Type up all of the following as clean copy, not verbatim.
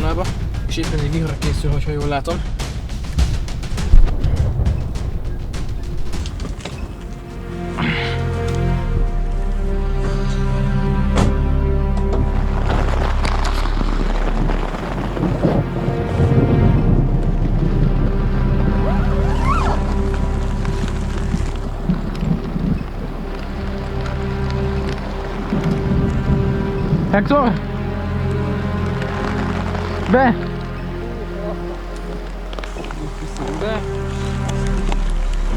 zónába, és éppen egy vihar készül, hogyha jól látom. Hector! Be! Be!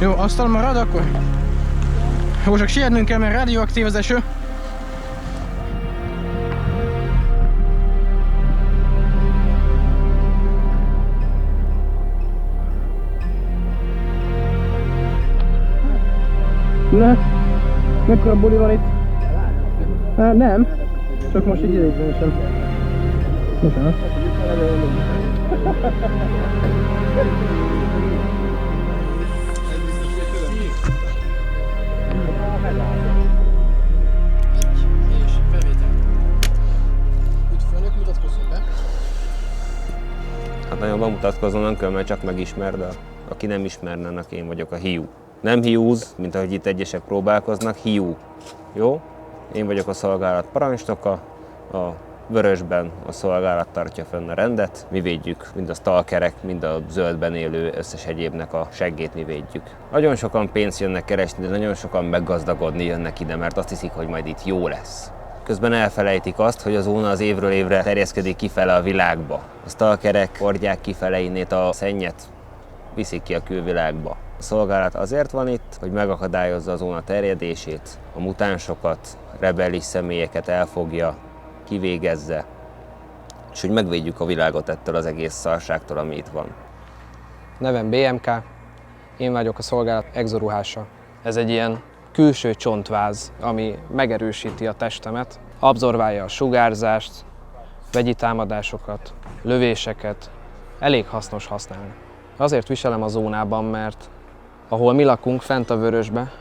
Jó, asztal marad akkor? Jó, csak sietnünk kell, mert radioaktív az eső. Ne! Mekkora buli van itt? Nem. Csak most így idézősen. Bocsánat. És felvétel. Üdvfőnök, mutatkozzon be. Hát nagyon bemutatkozom nem kell, mert csak megismer, de aki nem ismerne, annak én vagyok a hiú. Nem hiúz, mint ahogy itt egyesek próbálkoznak, hiú. Jó? Én vagyok a szolgálat parancsnoka, a vörösben a szolgálat tartja fenn a rendet, mi védjük mind a stalkerek, mind a zöldben élő összes egyébnek a seggét mi védjük. Nagyon sokan pénzt jönnek keresni, de nagyon sokan meggazdagodni jönnek ide, mert azt hiszik, hogy majd itt jó lesz. Közben elfelejtik azt, hogy a zóna az évről évre terjeszkedik kifele a világba. A stalkerek hordják kifele innét a szennyet, viszik ki a külvilágba. A szolgálat azért van itt, hogy megakadályozza a zóna terjedését, a mutánsokat, rebellis személyeket elfogja, kivégezze, és hogy megvédjük a világot ettől az egész szarságtól, ami itt van. Nevem BMK, én vagyok a szolgálat exoruhása. Ez egy ilyen külső csontváz, ami megerősíti a testemet, abszorválja a sugárzást, vegyi támadásokat, lövéseket, elég hasznos használni. Azért viselem a zónában, mert ahol mi lakunk, fent a vörösbe,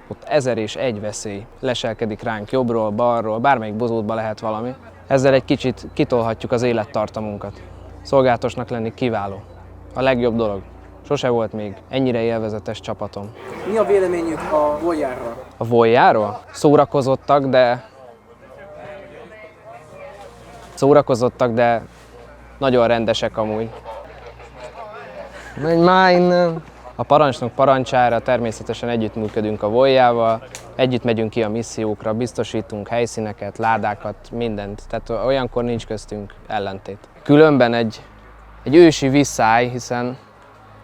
ott 1001 veszély leselkedik ránk jobbról, balról, bármelyik bozótba lehet valami. Ezzel egy kicsit kitolhatjuk az élettartamunkat. Szolgálatosnak lenni kiváló. A legjobb dolog. Sose volt még ennyire élvezetes csapatom. Mi a véleményük a Voyárról? A Voyárról? Szórakozottak, de nagyon rendesek amúgy. Menj már innen! A parancsnok parancsára természetesen együttműködünk a Voyával, együtt megyünk ki a missziókra, biztosítunk helyszíneket, ládákat, mindent. Tehát olyankor nincs köztünk ellentét. Különben egy ősi visszáj, hiszen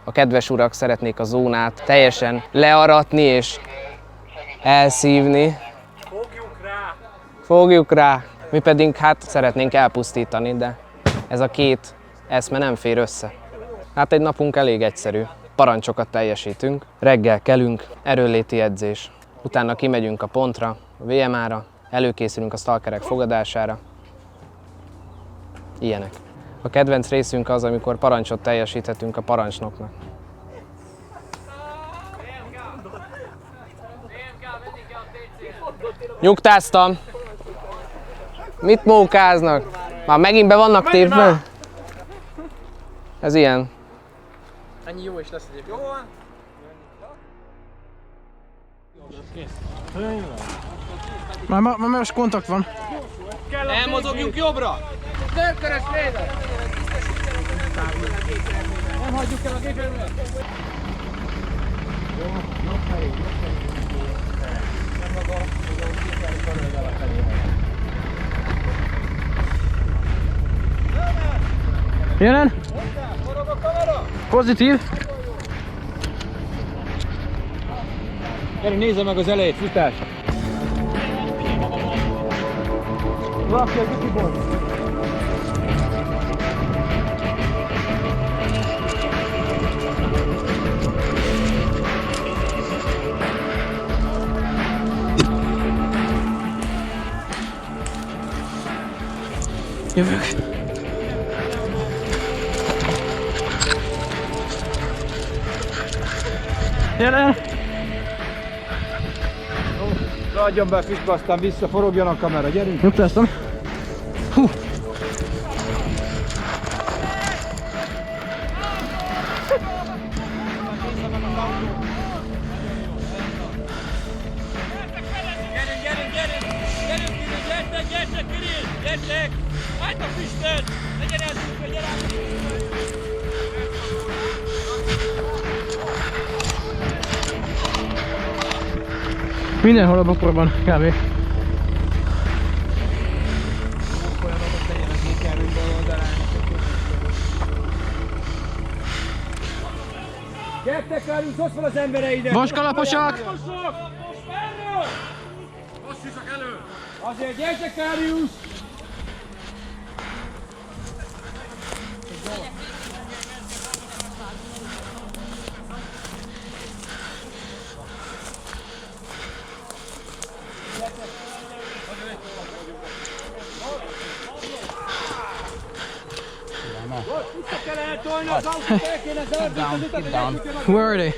a kedves urak szeretnék a zónát teljesen learatni és elszívni. Fogjuk rá! Mi pedig hát szeretnénk elpusztítani, de ez a két eszme nem fér össze. Hát egy napunk elég egyszerű. Parancsokat teljesítünk, reggel kelünk, erőnléti edzés, utána kimegyünk a pontra, a VMA-ra, előkészülünk a stalkerek fogadására. Ilyenek. A kedvenc részünk az, amikor parancsot teljesíthetünk a parancsnoknak. Nyugtáztam! Mit mókáznak? Már megint be vannak tépve? Ez ilyen. Ennyi jó is lesz egyébként. Jó van? Már most kontakt van. Elmozogjunk jobbra! Körkörös léder! Nem hagyjuk el a gépjárművet! Jelen? Pozitív. Gyere, nézze meg az elejét, futás! Valaki a Gyukiból. Jövök. Jelen! Adjon be a fiska, aztán vissza, forogjon a kamera, gyerünk! Nyugtáztam. Hú! Gyertek! Állt a füstöt! Legyen elszúrva, gyere át a füstöt! Mindenhol a bokorban, kb. Gyertek, Káriusz, ott van az embereidek! Vaskalaposak! Azért gyertek, Káriusz! Where are they?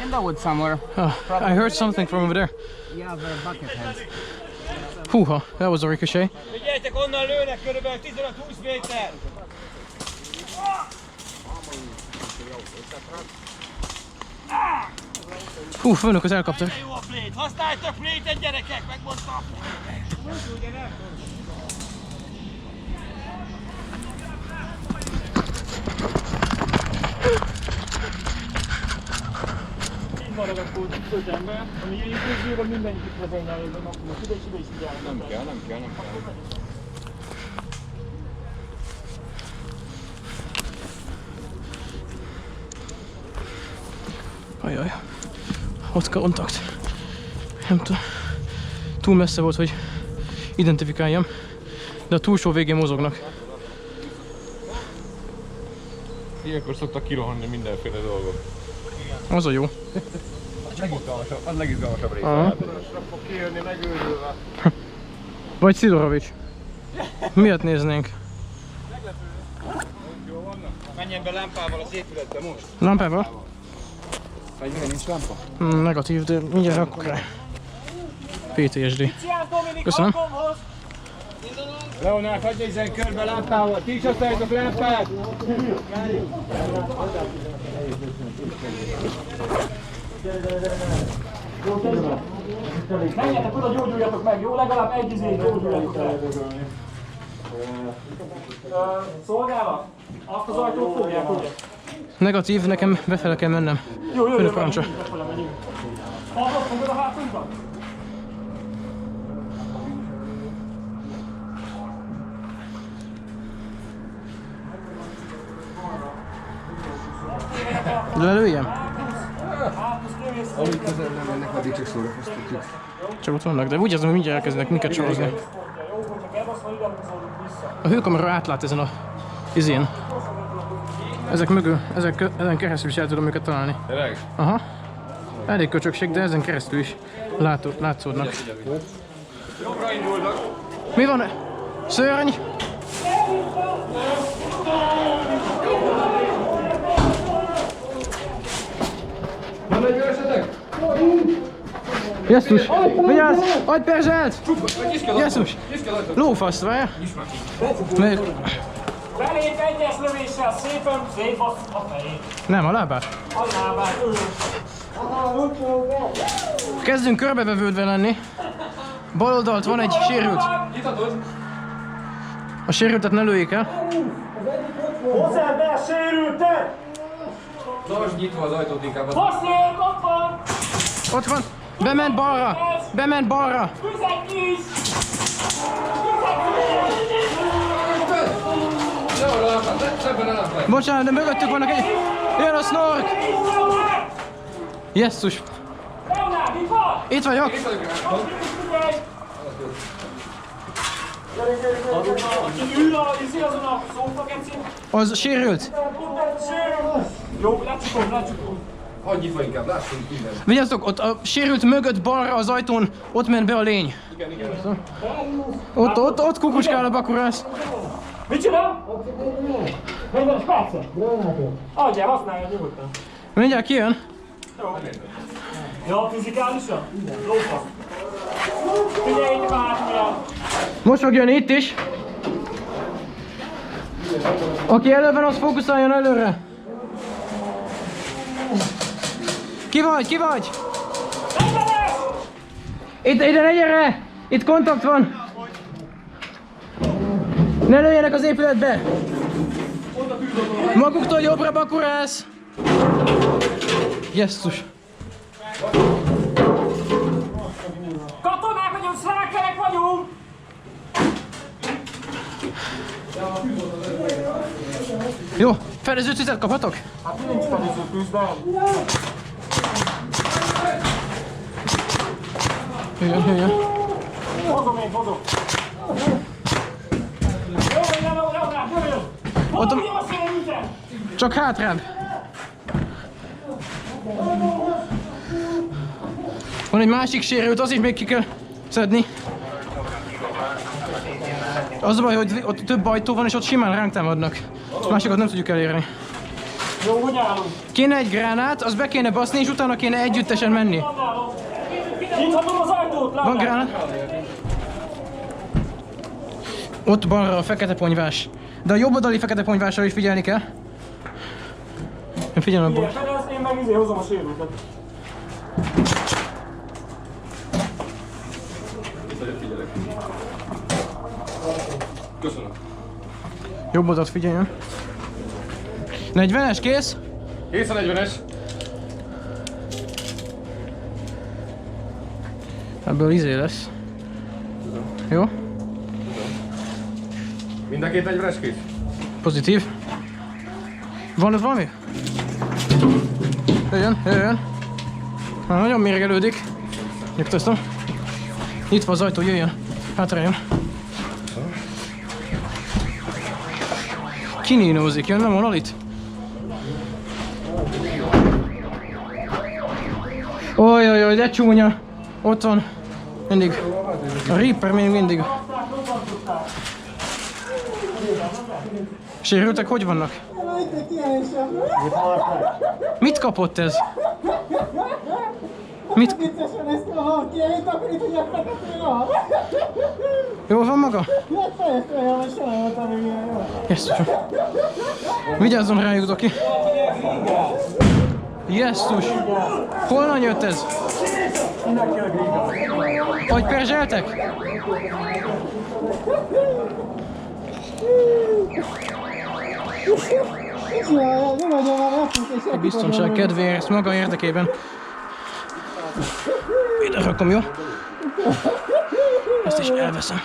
In the woods somewhere. Oh, I heard something from over there. Yeah, they're bucket heads. Húha, that was a ricochet. Figyeljetek, onnan lőnek körülbelül 15-20 méter! Hú, főnököt elkapta. Jó a plét! Használjátok plétet, gyerekek! Megmondtam! Így marad akkor 5 ember, ami ilyen közül, mindenkit vezényelőben, akkor most ide is figyelnek. Nem kell. Ajaj, ott kontakt. Nem tudom. Túl messze volt, hogy identifikáljam, de a túlsó végén mozognak. Ilyenkor szoktak kirohanni mindenféle dolgok. Az a jó. Az legizgalmasabb része. Aha. Fog kijönni megőrülve. Vagy Szidorovics. Miért néznénk? Menjen be lámpával az épületbe most! Lámpával? Fegyvere nincs lámpa? Negatív, de mindjárt rakok rá. PTSD. Köszönöm. Leonard, hagyj nézzen körbe lámpával! Ti is használjátok lámpát! Menjetek oda, gyógyuljatok meg, jó? Legalább egy izét gyógyuljatok meg! Szolgálat? Azt az ajtót fogják, ugye? Negatív, nekem befele kell mennem. Főnök parancsa. Hallod, fogod a hátunkban? Lelőjem? Amíg közel nem mennek, addig csak szórakoztatjuk. Csak ott vannak, de úgy érzem, hogy mindjárt elkezdenek minket csalozni. A hőkamera átlát ezen a izén. Ezek mögül, ezen keresztül is el tudom őket találni. Tényleg? Aha. Elég köcsökség, de ezen keresztül is látszódnak. Jobbra indulnak. Mi van? Szörny? Van egy őrsetek? Jesszus! Vigyázz! Adj perzselt! Jesszus! Lófasz, várja? Még... Belép egyes lövéssel, szépen szétbasszuk a fejét. Nem, a lábát. A lábát, Kezdünk körbevevődve lenni. Bal oldalt van egy sérült. A sérültet ne lőjék el. Hozzá be a sérültet! Tartsd nyitva az ajtót inkább. Faszék, ott van! Ott van. Bement balra. Bement balra. Tüzek is! Lehol a lámpát, szebben a lámpát. Bocsánat, de mögöttük vannak egy... Jön a snork! Jesszus! Leonard, itt van! Itt vagyok! Aki ül azon a szófa kecin, Az sérült. jó, lecsukom. Hagyj nyitva inkább, lássunk mindent. Vigyázzatok, ott a sérült mögött balra az ajtón, ott ment be a lény. Ott kukucskál a bakurász. Mit csinál? Minden percet. Adjál, használja nyugodtan. Mindjárt kijön. Ja, fizikálisan? Lófasz. Figyeljétek a hátulját. Most fog jönni itt is. Aki elő van, az fókuszáljon előre. Ki vagy? Ki vagy? Ide ne gyere! Itt kontakt van! Ne lőjenek az épületbe! Maguktól jobbra bakurász! Jesszus! Katonák vagyunk, szlákerek vagyunk! Jó, fedező tüzet kaphatok? Hát nincs fedező tűz, de... Jöjjön. Hozom én, hozom. Jöjjön! Ott a- Hozom, jó szépen! Csak hátrább. Van egy másik sérült, az is még ki kell szedni. Az a baj, hogy ott több ajtó van, és ott simán ránk támadnak. A másikat nem tudjuk elérni. Jó, hogy állunk? Kéne egy gránát, az be kéne baszni, és utána kéne együttesen menni. Nyithatom az ajtót, Van látod? gránát? Ott balra a fekete ponyvás. De a jobb oldali fekete ponyvásra is figyelni kell. Én figyelem a bal. Fedez, én meg hozom a sérültet. Köszönöm. Jobb oldalt figyeljen. 40-es kész? Kész a 40-es. Ebből izé lesz. Jó? Mind a két 40-es kész? Pozitív. Van ott valami? Jöjjön. Már nagyon mérgelődik. Nyugtáztam. Nyitva az ajtó, jöjjön. Hátráljon. Kininózik, jön, nem vonal itt? Ojjjjj, de csúnya. Ott van. Mindig. A Reaper még mindig. Sérültek hogy vannak? Mit kapott ez? Mit? Jól van maga? Jesszusom. Vigyázzon rájuk, Doki. Jesszus. Honnan jött ez? Hogy perzseltek? A biztonság kedvéért, ezt maga érdekében. Ide rakom, jó? Ezt is elveszem.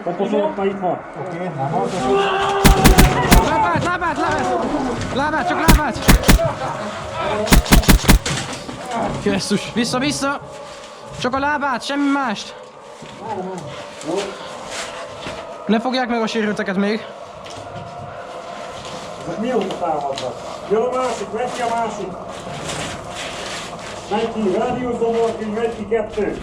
Popozotta itt van. Lábát, csak lábát! Jesszus, vissza! Csak a lábát, semmi mást! Ne fogják meg a sérülteket még. Mióta támadnak? Jön a másik, megy ki a másik. Megy ki, rádiózom valaki, megy ki kettő.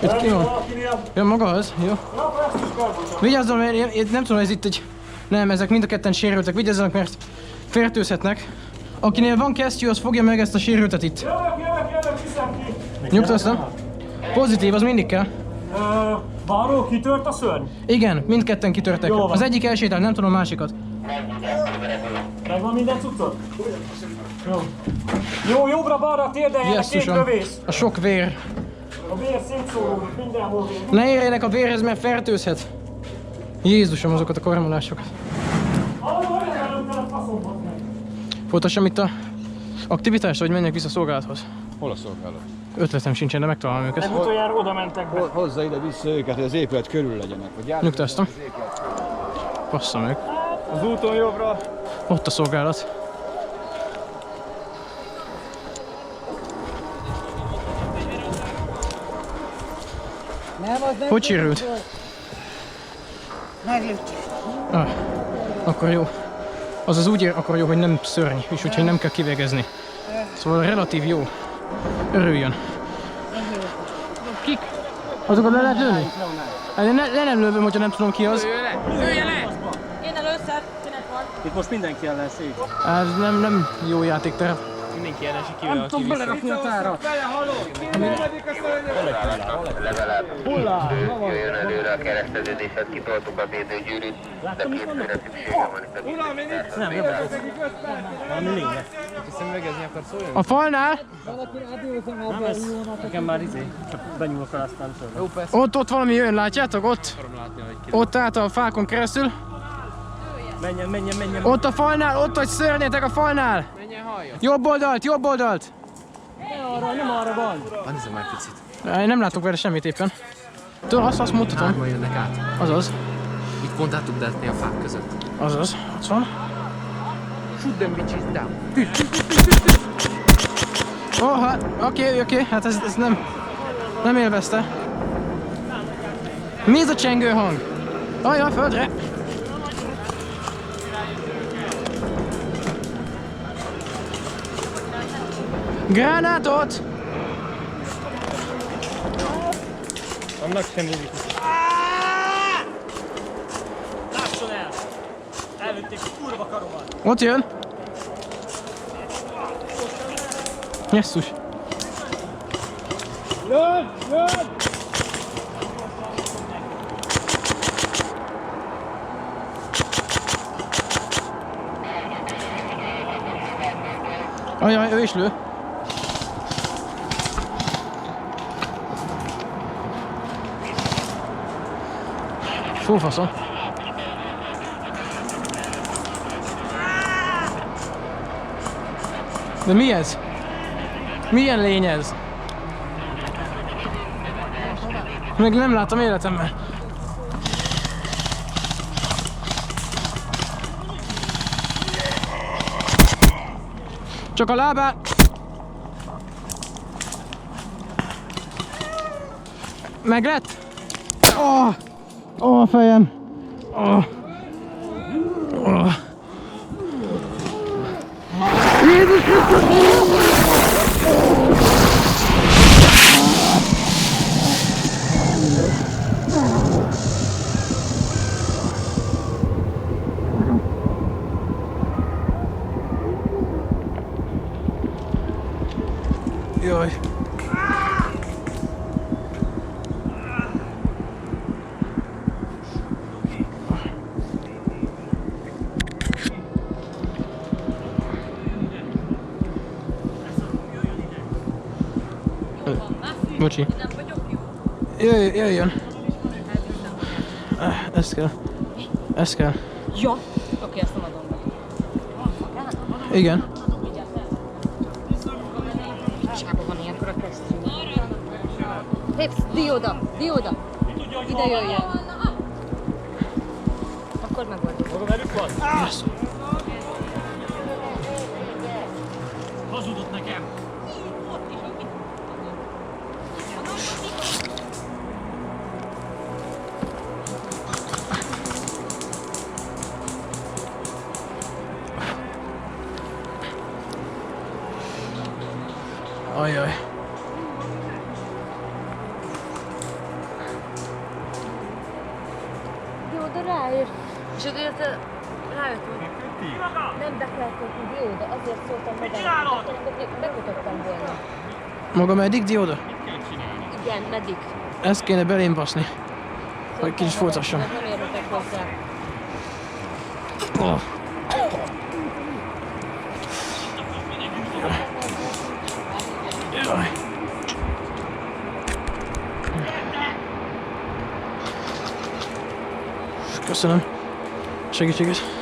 Itt ki van? Valakinél. Jön maga az, jó? Na, ezt is kell. Vigyázzon, mert én nem tudom, ez itt egy... Nem, ezek mind a ketten sérültek, vigyázzanak, mert fertőzhetnek. Akinél van kesztyű, az fogja meg ezt a sérültet itt. Jövök, viszem ki. Nyugtáztam? Pozitív, az mindig kell. Balról kitört a szörny? Igen, mindketten kitörtek. Jó van. Az egyik elsétál, nem tudom a másikat. Megvan minden cuccot? Jó, jobbra-balra térdeljenek, két Jesszusom, lövész. a sok vér. A vér szétszóródik, mindenhol vér. Ne érjenek a vérhez, mert fertőzhet. Jézusom, azokat a karmolásokat. Ahol előttel a faszombat meg. Folytassam itt a aktivitást, vagy menjek vissza a szolgálathoz? Hol a szolgálat? Ötletem sincsen, de megtalálom őket. Legutoljára oda mentek be. Hozza ide-vissza őket, hogy az épület körül legyenek. Nyugtáztam. Passza meg. Az úton jobbra. Ott a szolgálat. Hogy sérült? Meglőtték. Ah, akkor jó. Az úgy akkor jó, hogy nem szörny, és úgyhogy nem kell kivégezni. Szóval relatív jó. Örüljön. Kik? Azokat le lehet lőni? Hát én le nem lövöm, hogyha nem tudom ki az. Én először, kinek van? Itt most mindenki ellen szét. Ez nem jó játékterv. Mindenki elesik kivel, aki vissza. Belerakni a tárat. Jöjjön előre a kereszteződéset, kitoltuk a védőgyűrűt, de két főre szüksége van itt a védőgyűrűt. Hiszen üvegezni akar szóljon? A falnál? Nem ez. Nekem már csak benyúlok el, aztán szól. Jó, persze. Ott valami jön, látjátok? Ott? Ott át a fákon keresztül. Menjen. Ott a falnál, ott vagy szörnyetek a falnál. Menjen hallja. Jobb oldalt. Nem arra van. Nézzem már picit. Nem látok vele semmit éppen. Tudod, azt mutatom. Hárman jönnek át. Azaz. Itt pont át tud látni a fák között. Azaz. Ott van. Shoot them bitches down. Hát oké. Hát ez nem élvezte. Mi ez a csengő hang? Ajaj, földre! Gránátot! Annak sem illik. Lásson el! Elvitték a kurva karomat! Ott jön! Jesszus! Jön! Ajaj, ő is lő! Fú, faszom! De mi ez? Milyen lény ez? Meg nem látom életemben. Csak a lábát. Meg lett? A fejem. Jézus Krisztus! Jaj. Bocsi. Jöjjön. Ez kell. Jó. Oké, ezt nem adom be. Igen. Sában van ilyenkor a kesztyű. Hips, dióda. Ide jöjjön. Akkor megoldjuk. Yes. Hazudott nekem! Ajaj. Dióda rájött. És azért rájött, hogy nem be kell kötni Dióda, azért szóltam magának. Bekötöttem volna. Maga meddig, Dióda? Igen, meddig. Ezt kéne belém baszni. Hogy kicsit folytassam. Nem érhetek hozzá. Jaj. Köszönöm segítséget.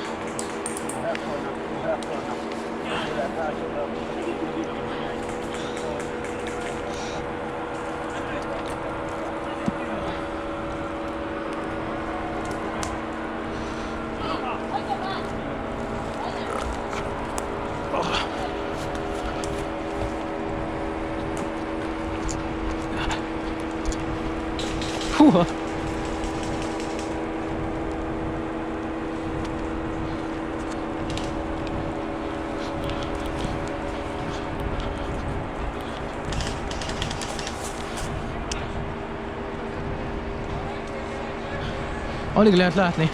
Húha! Alig lehet látni.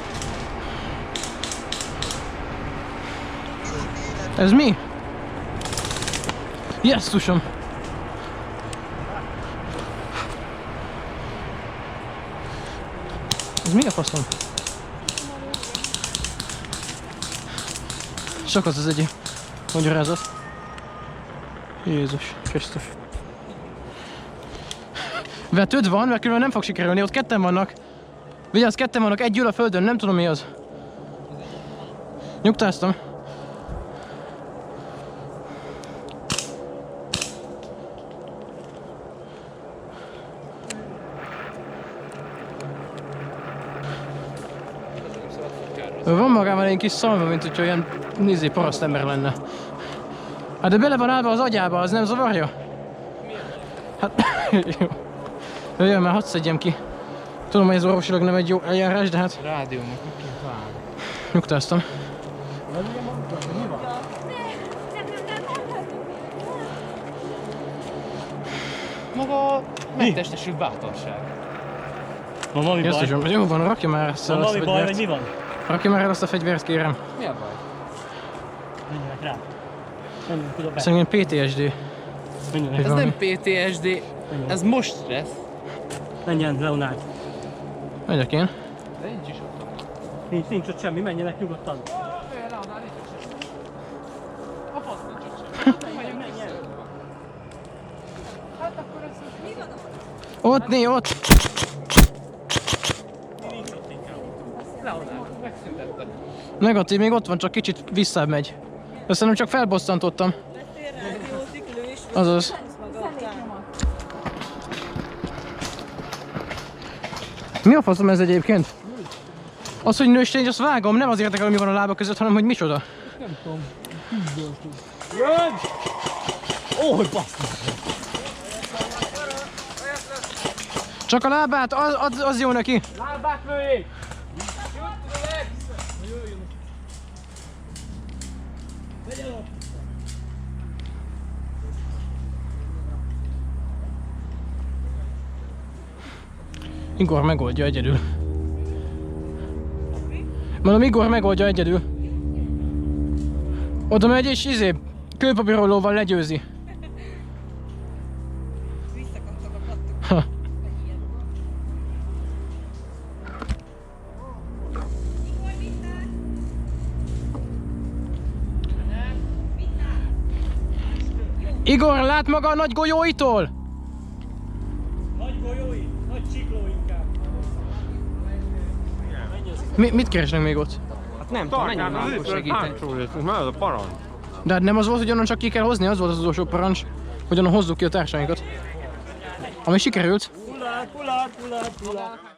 Ez mi? Jesszusom! Ez mi a faszom? Sok az egy magyarázat. Jézus Krisztus. Vetőd van, mert különben nem fog sikerülni, ott ketten vannak. Vigyázz, ketten vannak, egy ül a földön, nem tudom mi az. Nyugtáztam. Van magában egy kis szalma, mint hogyha olyan paraszt ember lenne. Hát de bele van állva az agyába, az nem zavarja? Hát jó. Jöjjön már, hadd szedjem ki. Tudom, hogy ez orvosilag nem egy jó eljárás, de hát... Rádiónak kint vág. Nyugtáztam. Maga megtestesült bátorság. Van valami baj? Jesszusom, jó van, rakja már ezt Van a valami baj, vagy fegyvert. mi van? Rakja már el azt a fegyvert, kérem. Mi a baj? Menjenek rá. Menjünk oda be. Szerintem PTSD. Menjenek. Ez nem PTSD, ez most stressz. Menjen, Leonard. Megyek én. De nincs is ott. Nincs ott semmi, menjenek nyugodtan. A fasz nincs ott sem. Ott, ott! Leonard, megszüntette. Negatív, még ott van, csak kicsit visszább megy. Azt nem csak felbosszantottam. Azaz. Mi a faszom ez egyébként? Az, hogy nőstény, azt vágom, nem az érdekel, hogy mi van a lába között, hanem hogy micsoda. Nem tudom. Jön! Ó, hogy basz! Csak a lábát, az jó neki. Lábát lőjék! Igor megoldja egyedül. Mondom, Igor megoldja egyedül. Oda megy és kőpapírolóval legyőzi. Ha. Igor, lát maga a nagy golyóitól? Nagy golyói, nagy csikló inkább. Mit keresnek még ott? Hát nem tudom, menjünk már, akkor segíteni. Már az a parancs. De hát nem az volt, hogy onnan csak ki kell hozni, az volt az utolsó parancs, hogy onnan hozzuk ki a társainkat. Ami sikerült. Hullát, hullát, hullát, hullát.